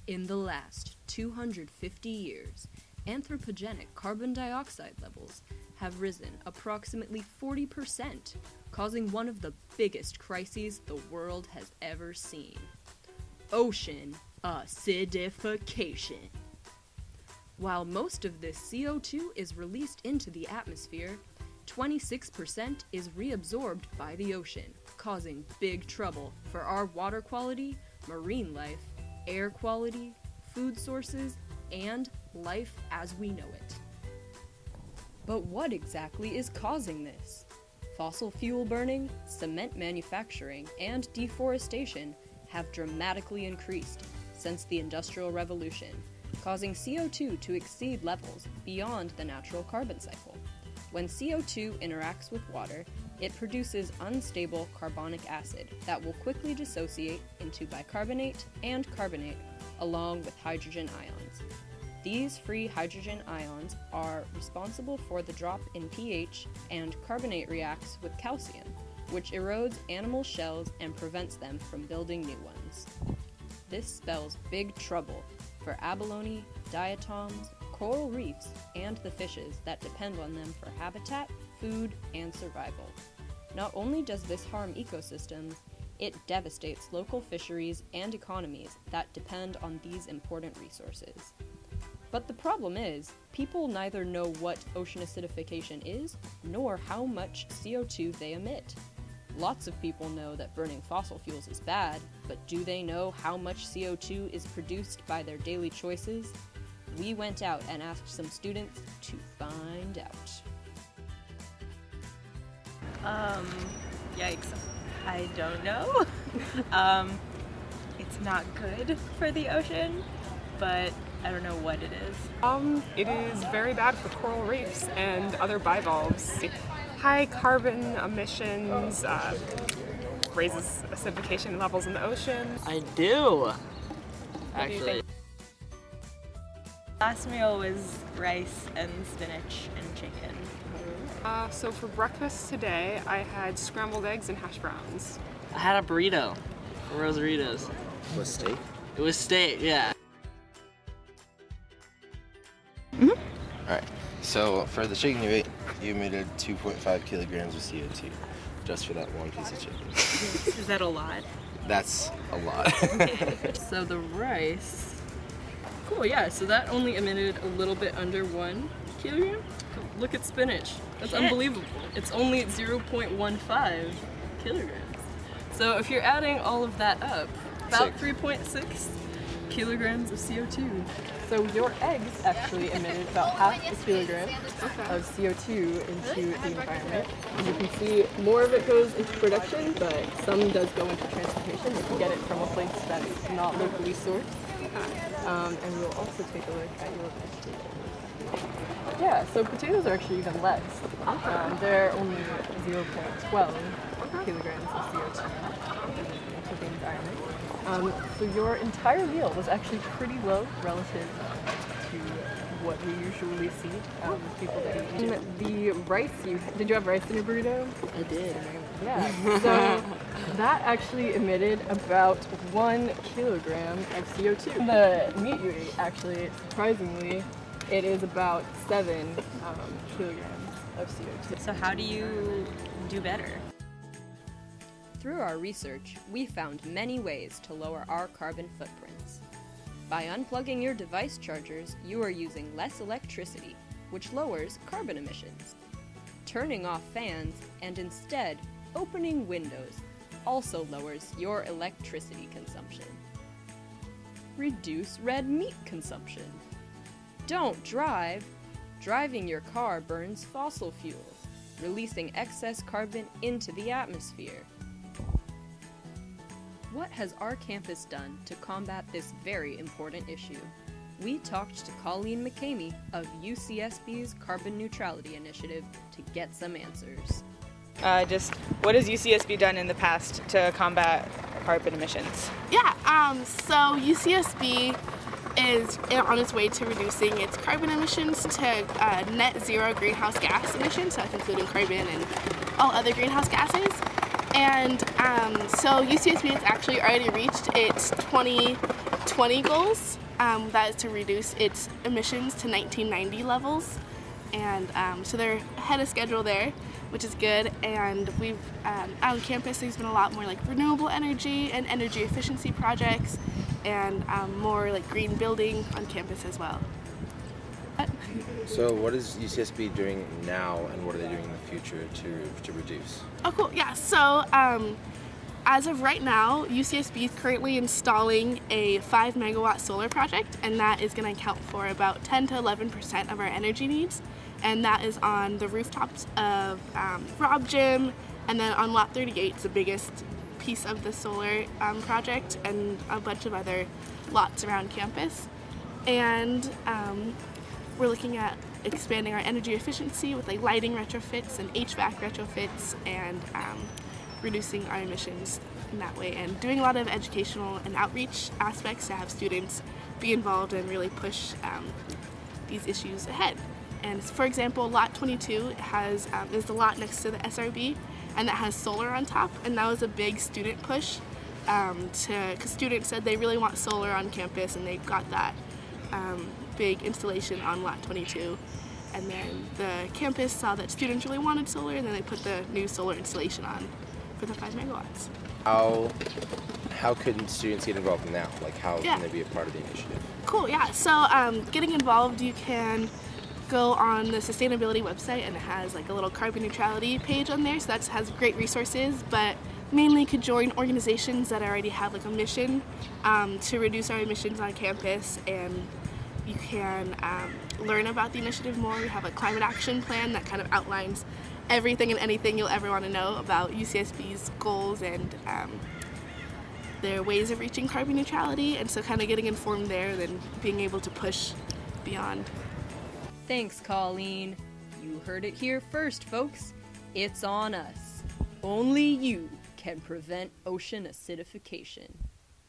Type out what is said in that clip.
In the last 250 years, anthropogenic carbon dioxide levels have risen approximately 40%, causing one of the biggest crises the world has ever seen. Ocean acidification. While most of this CO2 is released into the atmosphere, 26% is reabsorbed by the ocean, causing big trouble for our water quality, marine life, air quality, food sources, and life as we know it. But what exactly is causing this? Fossil fuel burning, cement manufacturing, and deforestation have dramatically increased since the Industrial Revolution, causing CO2 to exceed levels beyond the natural carbon cycle. When CO2 interacts with water, it produces unstable carbonic acid that will quickly dissociate into bicarbonate and carbonate, along with hydrogen ions. These free hydrogen ions are responsible for the drop in pH, and carbonate reacts with calcium, which erodes animal shells and prevents them from building new ones. This spells big trouble for abalone, diatoms, coral reefs, and the fishes that depend on them for habitat, food, and survival. Not only does this harm ecosystems, it devastates local fisheries and economies that depend on these important resources. But the problem is, people neither know what ocean acidification is, nor how much CO2 they emit. Lots of people know that burning fossil fuels is bad, but do they know how much CO2 is produced by their daily choices? We went out and asked some students to find out. Yikes. I don't know. It's not good for the ocean, but I don't know what it is. It is very bad for coral reefs and other bivalves. High carbon emissions raises acidification levels in the ocean. I do, actually. Last meal was rice and spinach and chicken. So for breakfast today, I had scrambled eggs and hash browns. I had a burrito, Rosaritas. Was steak? It was steak, yeah. Alright, so for the chicken you ate, you emitted 2.5 kilograms of CO2 just for that one piece of chicken. Is that a lot? That's a lot. So the rice, cool, yeah, so that only emitted a little bit under 1 kilogram. Look at spinach, that's unbelievable. It's only 0.15 kilograms. So if you're adding all of that up, about 3.6 kilograms of CO2. So your eggs actually emitted about half a kilogram of CO2 into the environment. And you can see more of it goes into production, but some does go into transportation. You can get it from a place that's not locally sourced. And we'll also take a look at your vegetables. Yeah, so potatoes are actually even less. They're only 0.12 kilograms of CO2 into the environment. So your entire meal was actually pretty low relative to what we usually see with people that eat. The rice, did you have rice in your burrito? I did. Yeah, so that actually emitted about 1 kilogram of CO2. The meat you ate, actually, surprisingly, it is about 7 kilograms of CO2. So how do you do better? Through our research, we found many ways to lower our carbon footprints. By unplugging your device chargers, you are using less electricity, which lowers carbon emissions. Turning off fans and instead opening windows also lowers your electricity consumption. Reduce red meat consumption. Don't drive. Driving your car burns fossil fuels, releasing excess carbon into the atmosphere. What has our campus done to combat this very important issue? We talked to Colleen McCamy of UCSB's Carbon Neutrality Initiative to get some answers. Just what has UCSB done in the past to combat carbon emissions? Yeah, so UCSB is on its way to reducing its carbon emissions to net zero greenhouse gas emissions, so that's including carbon and all other greenhouse gases. And so UCSB has actually already reached its 2020 2020 goals. That is to reduce its emissions to 1990 levels. And so they're ahead of schedule there, which is good. And we've, out on campus, there's been a lot more like renewable energy and energy efficiency projects, and more like green building on campus as well. So what is UCSB doing now, and what are they doing in the future to reduce? Oh, cool. Yeah. So as of right now, UCSB is currently installing a 5 megawatt solar project, and that is going to account for about 10 to 11% of our energy needs. And that is on the rooftops of Rob Gym, and then on Lot 38, it's the biggest piece of the solar project, and a bunch of other lots around campus. And we're looking at expanding our energy efficiency with like lighting retrofits and HVAC retrofits, and reducing our emissions in that way, and doing a lot of educational and outreach aspects to have students be involved and really push these issues ahead. And for example, Lot 22 is the lot next to the SRB, and that has solar on top, and that was a big student push because students said they really want solar on campus, and they got that big installation on Lot 22. And then the campus saw that students really wanted solar, and then they put the new solar installation on for the 5 megawatts. How could students get involved now? Like, how can they be a part of the initiative? Cool, yeah. So getting involved, you can go on the sustainability website, and it has like a little carbon neutrality page on there, so that has great resources, but mainly you could join organizations that already have like a mission to reduce our emissions on campus, and you can learn about the initiative more. We have a climate action plan that kind of outlines everything and anything you'll ever want to know about UCSB's goals and their ways of reaching carbon neutrality, and so kind of getting informed there, then being able to push beyond. Thanks, Colleen. You heard it here first, folks. It's on us. Only you can prevent ocean acidification.